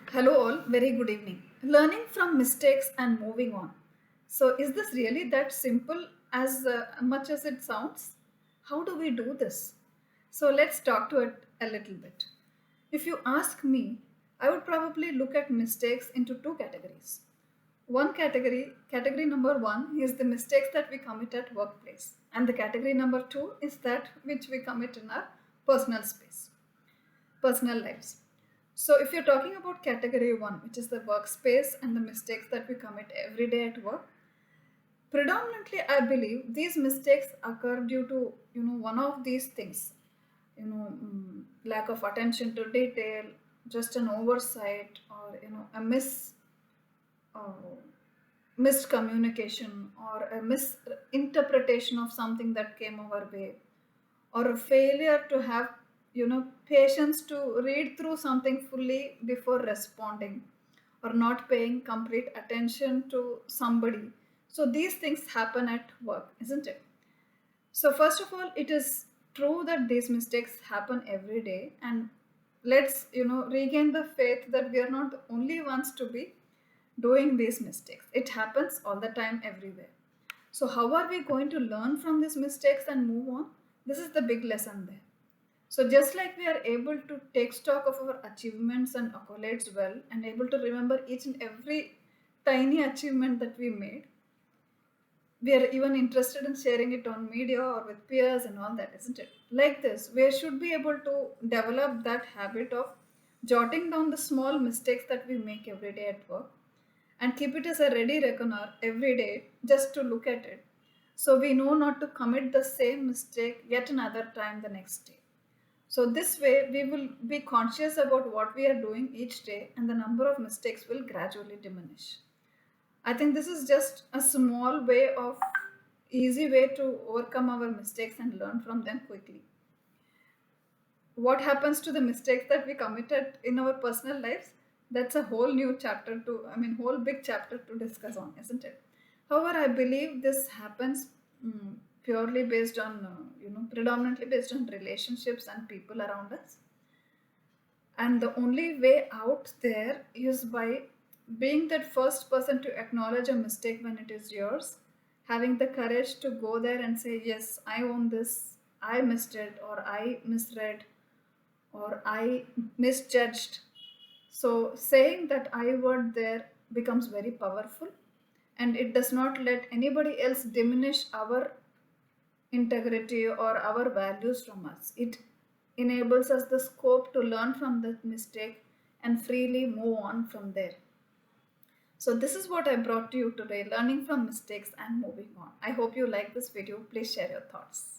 Hello, all. Very good evening. Learning from mistakes and moving on. So, is this really that simple as much as it sounds? How do we do this? So, let's talk to it a little bit. If you ask me, I would probably look at mistakes into two categories. Category number one, is the mistakes that we commit at workplace, and the category number two is that which we commit in our personal space, personal lives. So, if you're talking about category one, which is the workspace and the mistakes that we commit every day at work, predominantly I believe these mistakes occur due to one of these things, lack of attention to detail, just an oversight, or a uh, missed communication or a misinterpretation of something that came our way, or a failure to have patience to read through something fully before responding, or not paying complete attention to somebody. So these things happen at work, isn't it? So first of all, it is true that these mistakes happen every day, and let's regain the faith that we are not the only ones to be doing these mistakes. It happens all the time, everywhere. So how are we going to learn from these mistakes and move on? This is the big lesson there. So just like we are able to take stock of our achievements and accolades well, and able to remember each and every tiny achievement that we made, we are even interested in sharing it on media or with peers and all that, isn't it? Like this, we should be able to develop that habit of jotting down the small mistakes that we make every day at work, and keep it as a ready reckoner every day just to look at it, so we know not to commit the same mistake yet another time the next day. So this way we will be conscious about what we are doing each day, and the number of mistakes will gradually diminish. I think this is just a small way of easy way to overcome our mistakes and learn from them quickly. What happens to the mistakes that we committed in our personal lives? That's a whole new chapter to, whole big chapter to discuss on, isn't it? However, I believe this happens purely based on, predominantly based on relationships and people around us. And the only way out there is by being that first person to acknowledge a mistake when it is yours, having the courage to go there and say, yes, I own this, I missed it, or I misread, or I misjudged. So, saying that I word there becomes very powerful, and it does not let anybody else diminish our integrity or our values from us. It enables us the scope to learn from the mistake and freely move on from there. So, this is what I brought to you today, learning from mistakes and moving on. I hope you like this video. Please share your thoughts.